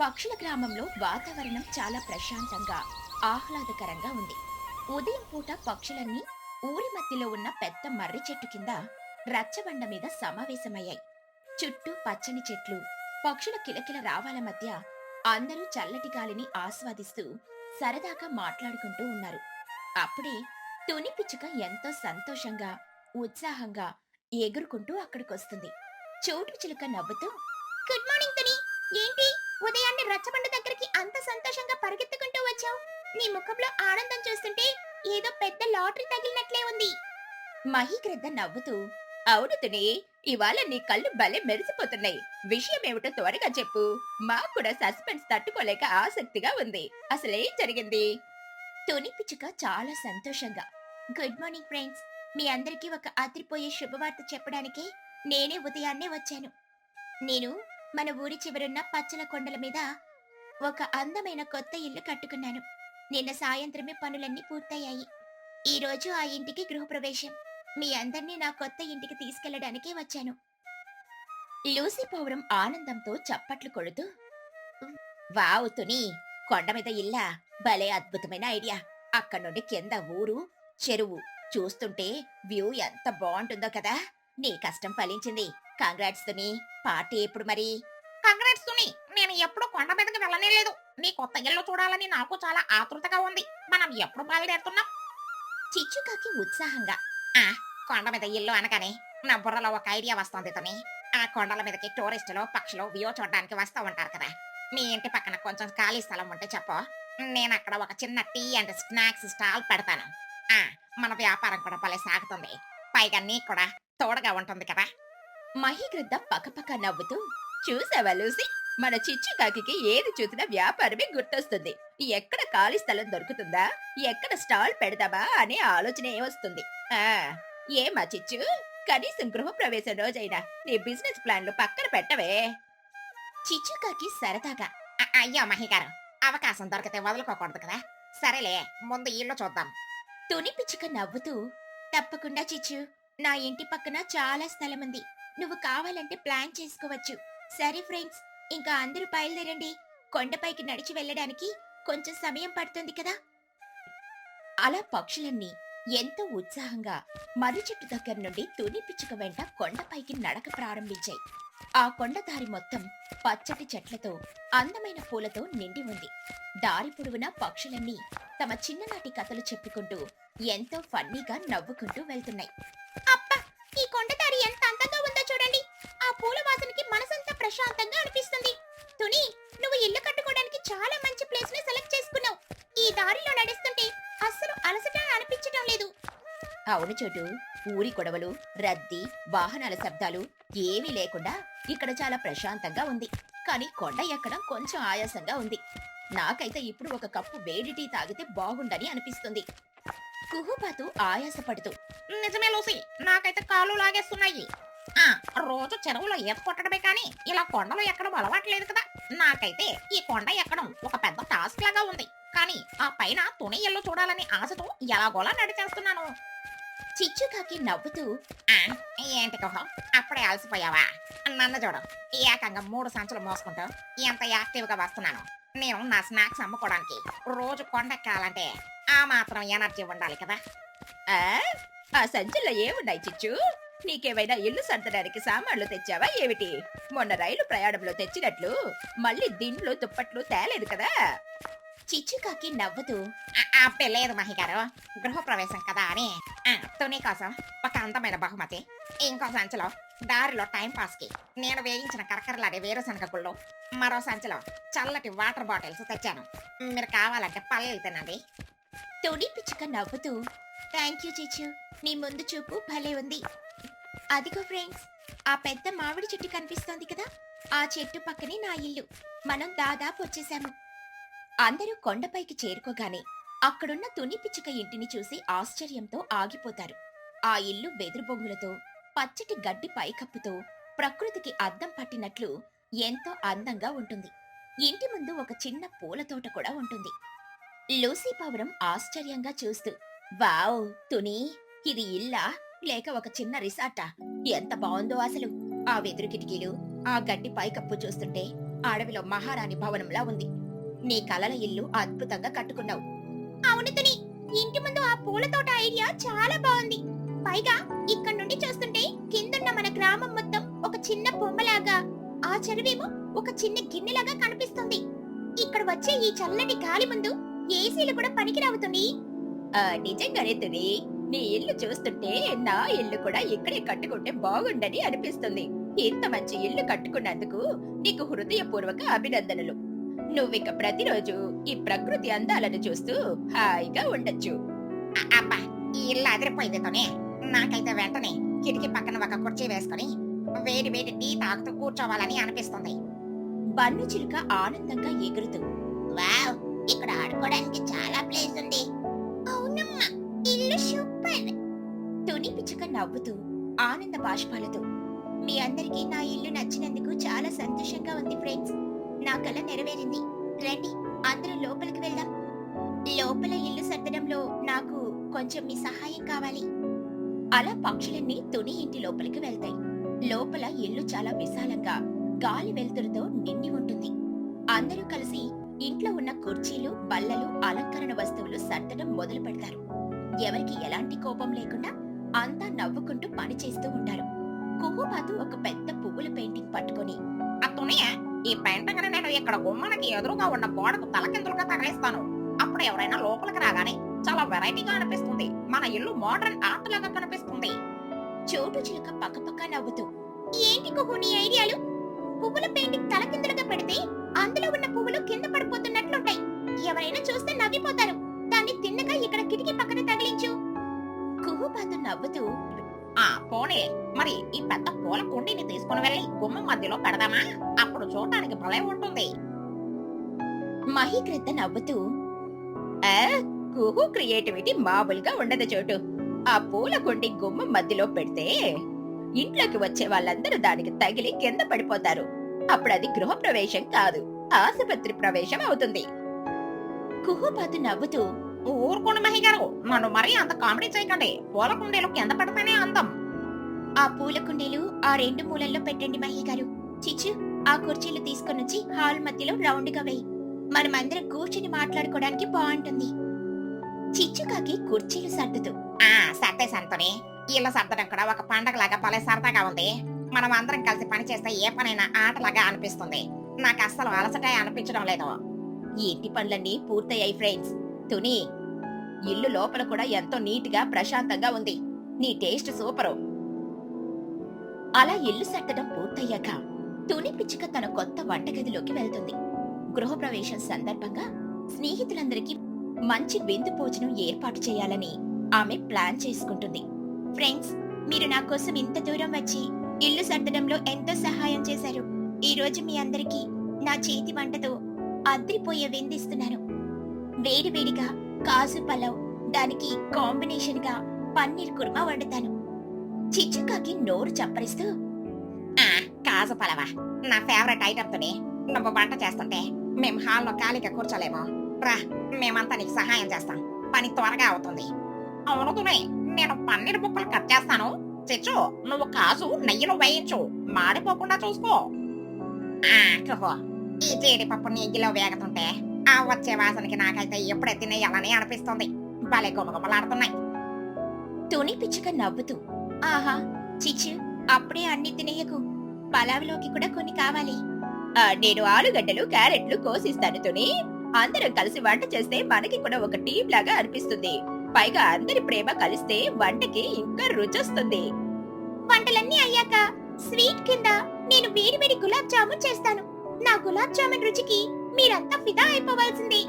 పక్షుల గ్రామంలో వాతావరణం చాలా ప్రశాంతంగా, ఆహ్లాదకరంగా ఉంది. ఉదయం పూట పక్షులన్నీ ఊరి మధ్యలో ఉన్న పెద్ద మర్రి చెట్టు కింద రచ్చబండ మీద సమావేశమయ్యాయి. చుట్టూ పచ్చని చెట్లు, పక్షుల కిలకిల రావాల మధ్య అందరూ చల్లటి గాలిని ఆస్వాదిస్తూ సరదాగా మాట్లాడుకుంటూ ఉన్నారు. అప్పుడే తుని పిచ్చుక ఎంతో సంతోషంగా, ఉత్సాహంగా ఎగురుకుంటూ అక్కడికొస్తుంది. చోటు చిలుక నవ్వుతూ, గుడ్ మార్నింగ్ తుని. ఏంటి ఉదయాన్నే రచ్చబండ దగ్గరికి అంత సంతోషంగా పరిగెత్తుకుంటూ వచ్చావు? నీ ముఖంలో ఆనందం చూస్తుంటే ఏదో పెద్ద లాటరీ తగిలినట్లే ఉంది. మహిగ్రద్ద నవ్వుతూ, అవును తుని, ఇవాళ నీ కళ్ళు భలే మెరిసిపోతున్నాయి. విషయమేమిటో త్వరగా చెప్పు. మాకు కూడా సస్పెన్స్ తట్టుకోలేక ఆసక్తిగా ఉంది. అసలేం జరిగింది? తుని పిచ్చుక చాలా సంతోషంగా, గుడ్ మార్నింగ్ ఫ్రెండ్స్. మీ అందరికీ ఒక అదిరిపోయే శుభవార్త చెప్పడానికే నేనే ఉదయాన్నే వచ్చాను. నేను మన ఊరి చివరున్న పచ్చల కొండల మీద ఒక అందమైన కొత్త ఇల్లు కట్టుకున్నాను. నిన్న సాయంత్రమే పనులన్నీ పూర్తయ్యాయి. ఈ రోజు ఆ ఇంటికి గృహప్రవేశం. మీ అందరినీ నా కొత్త ఇంటికి తీసుకెళ్లడానికి వచ్చాను. లూసీ పౌరం ఆనందంతో చప్పట్లు కొడుతూ, వావ్ తుని, కొండ మీద ఇల్లా, భలే అద్భుతమైన ఐడియా. అక్కడ నుండి కింద ఊరు, చెరువు చూస్తుంటే వ్యూ ఎంత బాగుంటుందో కదా. నీ కష్టం ఫలించింది. కంగ్రాట్స్ తుని. పార్టీ ఎప్పుడు మరి? కంగ్రాట్స్ తుని. నేను ఎప్పుడు కొండ మీదకి వెళ్ళనే లేదు. నీ కొత్త ఇల్లు చూడాలని నాకు చాలా ఆతృతగా ఉంది. మనం ఎప్పుడు బయలుదేరుతున్నాం? చిచ్చుకాకి ఉత్సాహంగా, ఆ కొండ మీద ఇల్లు అనగానే నా బుర్రలో ఒక ఐడియా వస్తుంది తుని. ఆ కొండల మీదకి టూరిస్టులు, పక్షులు వ్యూ చూడడానికి వస్తూ ఉంటారు కదా. మీ ఇంటి పక్కన కొంచెం ఖాళీ స్థలం ఉంటే చెప్పు. నేను అక్కడ ఒక చిన్న టీ అండ్ స్నాక్స్ స్టాల్ పెడతాను. ఆ మన వ్యాపారం కూడా భలే సాగుతుంది. పైగా నీకు కూడా తోడుగా ఉంటుంది కదా. మహిగ్రద్ద పకపక నవ్వుతూ, చూసావా లూసి, మన చిచ్చుకాకి ఏది చూసినా వ్యాపారమే గుర్తొస్తుంది. ఎక్కడ ఖాళీ స్థలం దొరుకుతుందా, ఎక్కడ స్టాల్ పెడదామా అనే ఆలోచనే వస్తుంది. ఆ ఏమా చిచ్చు, కనీసం గృహప్రవేశం రోజైనా నీ బిజినెస్ ప్లాన్లు పక్కన పెట్టవే? చిచ్చుకాకి సరదాగా, అయ్యో మహిగారు, అవకాశం దొరికితే వదులుకోకూడదు కదా. సరేలే, ముందు ఇల్లు చూద్దాం. తుని పిచ్చుక నవ్వుతూ, తప్పకుండా చిచ్చు, నా ఇంటి పక్కన చాలా స్థలం ఉంది. నువ్వు కావాలంటే ప్లాన్ చేసుకోవచ్చు. సరే ఫ్రెండ్స్, ఇంకా అందరూ బయలుదేరండి. కొండపైకి నడిచి వెళ్ళడానికి కొంచెం సమయం పడుతుంది కదా. అలా పక్షులన్నీ ఎంతో ఉత్సాహంగా మర్రి చెట్టు దగ్గర నుండి తుని పిచ్చుక వెంట కొండపైకి నడక ప్రారంభించాయి. ఆ కొండ దారి మొత్తం పచ్చటి చెట్లతో, అందమైన పూలతో నిండి ఉంది. దారి పొడవునా పక్షులన్నీ తమ చిన్ననాటి కథలు చెప్పుకుంటూ ఎంతో ఫన్నీగా నవ్వుకుంటూ వెళ్తున్నాయి. అబ్బా, ఈ కొండ దారి ఎంత అందంగా ఉందో చూడండి. ఆ పూల వాసనకి మనసంతా ప్రశాంతంగా అనిపిస్తుంది. తుని, నువ్వు ఇల్లు కట్టుకోవడానికి చాలా మంచి ప్లేస్ ని సెలెక్ట్ చేసుకున్నావు. ఈ దారిలో నడుస్తుంటే అస్సలు అలసట అనిపించడం లేదు. అవును చోటు, ఊరి గొడవలు, రద్దీ, వాహనాల శబ్దాలు ఏమీ లేకుండా ఇక్కడ చాలా ప్రశాంతంగా ఉంది. కానీ కొండ ఎక్కడం కొంచెం ఆయాసంగా ఉంది. నాకైతే ఇప్పుడు ఒక కప్పు వేడి టీ తాగితే బాగుండని అనిపిస్తుంది. కుహుబాతు ఆయాసపడుతూ, నిజమే లూసి, నాకైతే కాళ్ళు లాగేస్తున్నాయి. ఆ రోజు చెరువులో ఈత కొట్టడమే కానీ ఇలా కొండలో ఎక్కడం అలవాట్లేదు కదా. నాకైతే ఈ కొండ ఎక్కడం ఒక పెద్ద టాస్క్ లాగా ఉంది. కానీ ఆ పైన తుని ఇల్లు చూడాలని ఆశతో ఎలాగోలా నడిచేస్తున్నాను. చిచ్చుకాకి నవ్వుతూ, ఆ ఏంటి కుహం, అప్పుడే అలసిపోయావా? నన్ను చూడు, ఏకంగా 3 సంచులు మోసుకుంటూ ఎంత యాక్టివ్ గా వస్తున్నాను. నేను నా స్నాక్స్ అమ్ముకోవడానికి రోజు కొండెక్కాలంటే ఆ మాత్రం ఎనర్జీ ఉండాలి కదా. ఆ ఆ సంచుల్లో ఏమున్నాయి చిచ్చు? నీకేమైనా ఇల్లు సర్దడానికి సామాన్లు తెచ్చావా ఏమిటి? మొన్న రైలు ప్రయాణంలో తెచ్చినట్లు మళ్ళీ దిండ్లు దుప్పట్లు తేలేదు కదా. చిచ్చుకాకి నవ్వుతూ, అప్పుడే లేదు మహిగారు, గృహప్రవేశం కదా అని తుని కోసం ఒక అందమైన బహుమతి, ఇంకో సంచిలో దారిలో టైం పాస్ కి నేను వేయించిన కరకరలాడే వేరుశనగ గుళ్ళు, మరో సంచిలో చల్లటి వాటర్ బాటిల్స్ తెచ్చాను. మీరు కావాలంటే పల్లెలు తినండి. తుని పిచ్చుక నవ్వుతూ, థ్యాంక్ యూ చిచ్చు, నీ ముందు చూపు భలే ఉంది. అదిగో ఫ్రెండ్స్, ఆ పెద్ద మామిడి చెట్టు కనిపిస్తోంది కదా, ఆ చెట్టు పక్కనే నా ఇల్లు. మనం దాదాపు వచ్చేసాము. అందరూ కొండపైకి చేరుకోగానే అక్కడున్న తుని పిచ్చుక ఇంటిని చూసి ఆశ్చర్యంతో ఆగిపోతారు. ఆ ఇల్లు వెదురు బొంగులతో, పచ్చటి గడ్డి పైకప్పుతో, ప్రకృతికి అద్దం పట్టినట్లు ఎంతో అందంగా ఉంటుంది. ఇంటి ముందు ఒక చిన్న పూల తోట కూడా ఉంటుంది. లూసీ పవరం ఆశ్చర్యంగా చూస్తూ, వావ్ తుని, ఇది ఇల్లా లేక ఒక చిన్న రిసార్టా? ఎంత బాగుందో అసలు. ఆ వెదురు కిటికీలు, ఆ గడ్డి పైకప్పు చూస్తుంటే అడవిలో మహారాణి భవనంలా ఉంది. నీ కలల ఇల్లు అద్భుతంగా కట్టుకున్నావు. అవును తుని, ఇంటి ముందు ఆ పూల తోట ఐడియా చాలా బాగుంది. పైగా ఇక్కడ నుండి చూస్తుంటే కిందున్న మన గ్రామం మొత్తం ఒక చిన్న బొమ్మలాగా, ఆ చెరువేమో ఒక చిన్న గిన్నెలాగా కనిపిస్తుంది. ఇక్కడ వచ్చే ఈ చల్లటి గాలి ముందు ఏసీలు కూడా పనికిరావుతుంది. నిజంగానే తుని, నీ ఇల్లు చూస్తుంటే నా ఇల్లు కూడా ఇక్కడే కట్టుకుంటే బాగుండని అనిపిస్తుంది. ఇంత మంచి ఇల్లు కట్టుకున్నందుకు నీకు హృదయపూర్వక అభినందనలు. నువ్విక ప్రతిరోజు ఈ ప్రకృతి అందాలను చూస్తూ హాయిగా ఉండొచ్చు. అబ్బా, ఈ ఇల్లు అదిరిపోయిందితోనే. నాకైతే వెంటనే కిటికీ పక్కన ఒక కుర్చీ వేసుకొని వేడి వేడి టీ తాగుతూ కూర్చోవాలని అనిపిస్తుంది. బన్ను చిలుక ఆనందంగా ఎగురుతూ, వావ్, ఇక్కడ ఆడుకోవడానికి చాలా ప్లేస్ ఉంది. అవునమ్మా, ఇల్లు సూపర్. తుని పిచ్చుక నవ్వుతూ ఆనంద బాష్పాలతో, మీ అందరికీ నా ఇల్లు నచ్చినందుకు చాలా సంతోషంగా ఉంది ఫ్రెండ్స్. నా కల నెరవేరింది. రండి, అందరూ లోపలికి వెళ్దాం. లోపల ఇల్లు సర్దడంలో నాకు కొంచెం మీ సహాయం కావాలి. అలా పక్షులన్నీ తుని ఇంటి లోపలికి వెళ్తాయి. లోపల ఇల్లు చాలా విశాలంగా గాలి వెలుతురుతో నిండి ఉంటుంది. అందరూ కలిసి ఇంట్లో ఉన్న కుర్చీలు, బల్లలు, అలంకరణ వస్తువులు సర్దడం మొదలు పెడతారు. ఎవరికి ఎలాంటి కోపం లేకుండా అంతా నవ్వుకుంటూ పని చేస్తూ ఉంటారు. కుహుబాతు ఒక పెద్ద పువ్వుల పెయింటింగ్ పట్టుకొని, అతనే ఈ పెయింటింగ్ నేను ఇక్కడ గుమ్మానికి ఎదురుగా ఉన్న గోడకు తలకిందులుగా తగిలిస్తాను. అప్పుడు ఎవరైనా లోపలికి రాగానే చాలా వెరైటీగా అనిపిస్తుంది. మన ఇల్లు మోడర్న్ ఆర్ట్ లాగా కనిపిస్తుంది. చోటు చిలుక పక్కపక్క నవ్వుతూ, ఏంటి కుహు నీ ఐడియాలు? పువ్వుల పెయింటింగ్ తలకిందులుగా పెడితే అందులో ఉన్న పువ్వులు కింద పడిపోతున్నట్లుంటాయి. ఎవరైనా చూస్తే నవ్విపోతారు. దాన్ని తిన్నగా ఇక్కడ కిటికీ పక్కన తగిలించు. కుహుబాతు నవ్వుతూ, పోనీ, మరి ఈ పెద్ద పూల కుండీని తీసుకుని వెళ్ళి గుమ్మం మధ్యలో పెడదామా? అప్పుడు చూడటానికి భలే ఉంటుంది. మహీకృత నవ్వుతూ, కుహు క్రియేటివిటీ మామూలుగా ఉండదు చోటు. ఆ పూల కుండి గుమ్మం మధ్యలో పెడితే ఇంట్లోకి వచ్చే వాళ్ళందరూ దానికి తగిలి కింద పడిపోతారు. అప్పుడు అది గృహ ప్రవేశం కాదు, ఆసుపత్రి ప్రవేశం అవుతుంది. కుహుబాతు నవ్వుతూ, ఊరుకోండి మహి గారు, నన్ను మరీ అంత కామెడీ చేయకండి. పూల కుండీలు కింద పడితేనే అందం. ఆ పూల కుండీలు ఆ రెండు మూలల్లో పెట్టండి మహి గారు. చిచ్చు, ఆ కుర్చీలు తీసుకొనొచ్చి హాల్ మధ్యలో రౌండ్ గా వేయి. మనమందరం కూర్చుని మాట్లాడుకోవడానికి బాగుంటుంది. చిచ్చుకాకి కుర్చీలు సర్దుతూ, సర్దే సంతోని, ఇల్లు సర్దడం కూడా ఒక పండగలాగా భలే సరదాగా ఉంది. మనం అందరం కలిసి పని చేస్తే ఏ పనైనా ఆటలాగా అనిపిస్తుంది. నాకు అస్సలు అలసట అనిపించడం లేదు. ఈ ఇంటి పనులన్నీ పూర్తయ్యాయి ఫ్రెండ్స్. తుని, ఇల్లు లోపల కూడా ఎంతో నీట్ గా ప్రశాంతంగా ఉంది. నీ టేస్ట్ సూపరు. అలా ఇల్లు సర్దడం పూర్తయ్యాక తుని పిచ్చుక తన కొత్త వంటగదిలోకి వెళ్తుంది. గృహప్రవేశం సందర్భంగా స్నేహితులందరికీ మంచి విందు భోజనం ఏర్పాటు చేయాలని ఆమె ప్లాన్ చేసుకుంటుంది. ఫ్రెండ్స్, మీరు నా కోసం ఇంత దూరం వచ్చి ఇల్లు సర్దడంలో ఎంతో సహాయం చేశారు. ఈ రోజు మీ అందరికీ నా చేతి వంటతో అద్రిపోయే విందిస్తున్నాను. వేడివేడిగా కాజు పలావ్, దానికి కాంబినేషన్ గా పన్నీర్ కుర్మా వండుతాను. చిచ్చుకాకి నోరు చప్పరిస్తూ, కాజు పలవా నా ఫేవరెట్ ఐటమ్ తోనే. నువ్వు వంట చేస్తుంటే మేము హాల్లో ఖాళీగా కూర్చోలేము. రా, మేమంతా నీకు సహాయం చేస్తాం. పని త్వరగా అవుతుంది. అవును తునే, నేను పన్నీర్ ముక్కలు కట్ చేస్తాను. చిచ్చు, నువ్వు కాజు నెయ్యిలో వేయించు, మాడిపోకుండా చూసుకో. కుహు, ఈ జీడిపప్పు నెయ్యిలో వేగుతుంటే ఆ వచ్చే వాసనకి నాకైతే ఎప్పుడే తినేయాలని అనిపిస్తుంది. భలే గుమగుమలాడుతున్నాయి. తుని పిచ్చుక నవ్వుతూ, ఆహా చిచ్చు, అప్పుడే అన్ని తినేయకు. పలావ్లోకి కూడా కొన్ని కావాలి. నేను ఆలుగడ్డలు, క్యారెట్లు కోసిస్తాను తుని. అందరం కలిసి వంట చేస్తే మనకి కూడా ఒక టీం లాగా అనిపిస్తుంది. పైగా అందరి ప్రేమ కలిస్తే వంటకి ఇంకా రుచొస్తుంది. వంటలన్నీ అయ్యాక స్వీట్ కింద నేను వేడివేడి గులాబ్ జామున్ చేస్తాను. నా గులాబ్ జామున్ రుచికి మీరంతా ఫిదా అయిపోవాల్సిందే.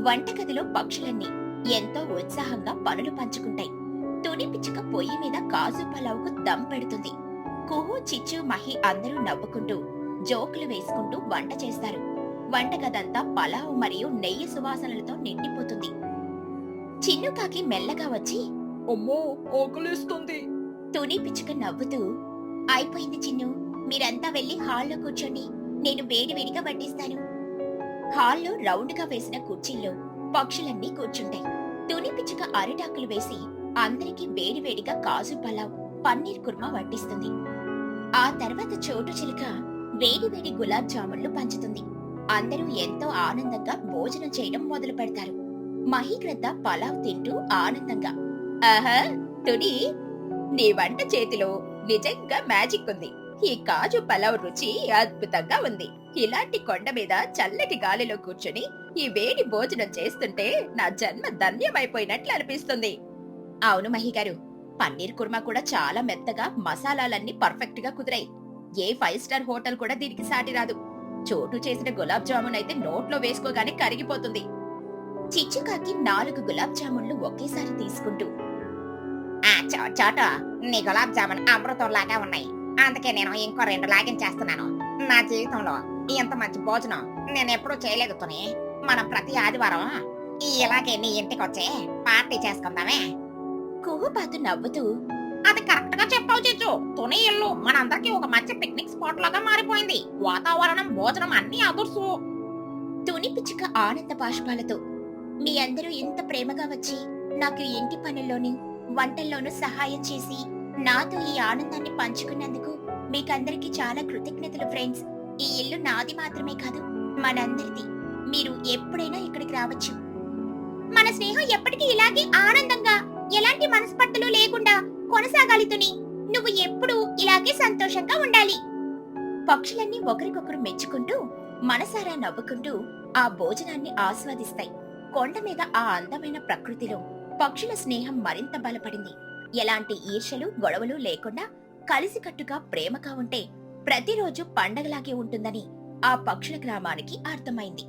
వంటగదిలో పక్షులన్నీ ఎంతో ఉత్సాహంగా పనులు పంచుకుంటాయి. తుని పిచ్చుక పొయ్యి మీద కాజు పలావుకు దమ్ పెడుతుంది. కుహు, చిచ్చు, మహి అందరూ నవ్వుకుంటూ జోకులు వేసుకుంటూ వంట చేస్తారు. వంటగదంతా పలావు మరియు నెయ్యి సువాసనలతో నిండిపోతుంది. చిన్నుకాకి మెల్లగా వచ్చి, అమ్మో, ఆకలిస్తుంది. తుని పిచ్చుక నవ్వుతూ, అయిపోయింది చిన్ను, మీరంతా వెళ్లి హాల్లో కూర్చోండి, నేను వేడివేడిగా వడ్డిస్తాను. హాల్లో రౌండ్ గా వేసిన కుర్చీల్లో పక్షులన్నీ కూర్చుంటాయి. తుని పిచ్చుక అరిటాకులు వేసి అందరికీ వేడివేడిగా కాజు పలావ్, పన్నీర్ కుర్మా వడ్డిస్తుంది. ఆ తర్వాత చోటు చిలుక వేడి గులాబ్ జామున్లు పంచుతుంది. అందరూ ఎంతో ఆనందంగా భోజనం చేయడం మొదలు పెడతారు. మహీగ్రద్ద పలావ్ తింటూ ఆనందంగా, ఆహా తుని, నీ వంట చేతిలో నిజంగా మ్యాజిక్ ఉంది. ఈ కాజు పలావ్ రుచి అద్భుతంగా ఉంది. ఇలాంటి కొండ మీద చల్లటి గాలిలో కూర్చొని ఈ వేడి భోజనం చేస్తుంటే నా జన్మ ధన్యమైపోయినట్లు అనిపిస్తుంది. అవును మహిగారు, పన్నీర్ కుర్మా కూడా చాలా మెత్తగా, మసాలాలన్నీ పర్ఫెక్ట్ గా కుదిరాయి. ఏ 5 స్టార్ హోటల్ కూడా దీనికి సాటి రాదు. చోటు చేసిన గులాబ్ జామున్ అయితే నోట్లో వేసుకోగానే కరిగిపోతుంది. చిచ్చుకాకి 4 గులాబ్ జామున్లు ఒకేసారి తీసుకుంటూ, చోట నీ గులాబ్ జామున్ అమృతం లాగా ఉన్నాయి. అందుకే నేను ఇంకో 2 లాగించేస్తున్నాను. నా జీవితంలో ఇంత మంచి భోజనం నేను ఎప్పుడూ చేయలేదు తుని. మనం ప్రతి ఆదివారం ఇలాగే నీ ఇంటికి వచ్చి పార్టీ చేసుకుందామే. కుహుపాతు నవ్వుతూ, అది కరెక్ట్ గా చెప్పావు చిచ్చు. తుని ఇల్లు మనందరికి ఒక మంచి పిక్నిక్ స్పాట్ లాగా మారిపోయింది. వాతావరణం, భోజనం అన్ని అదుర్సు. తుని పిచ్చుక ఆనంద బాష్పాలతో, మీ అందరూ ఇంత ప్రేమగా వచ్చి నాకు ఇంటి పనుల్లోనూ వంటల్లోనూ సహాయం చేసి నాతో ఈ ఆనందాన్ని పంచుకున్నందుకు మీకందరికీ చాలా కృతజ్ఞతలు ఫ్రెండ్స్. ఈ ఇల్లు నాది మాత్రమే కాదు, మనందరిది. మీరు ఎప్పుడైనా ఇక్కడికి రావచ్చు. మన స్నేహం ఎప్పటికీ ఇలాగే ఆనందంగా, ఎలాంటి మనస్పర్ధలు లేకుండా కొనసాగాలి తుని. నువ్వు ఎప్పుడూ ఇలాగే సంతోషంగా ఉండాలి. పక్షులన్నీ ఒకరికొకరు మెచ్చుకుంటూ, మనసారా నవ్వుకుంటూ ఆ భోజనాన్ని ఆస్వాదిస్తాయి. కొండ మీద ఆ అందమైన ప్రకృతిలో పక్షుల స్నేహం మరింత బలపడింది. ఎలాంటి ఈర్ష్యలు, గొడవలు లేకుండా కలిసికట్టుగా ప్రేమగా ఉంటే ప్రతిరోజు పండగలాగే ఉంటుందని ఆ పక్షుల గ్రామానికి అర్థమైంది.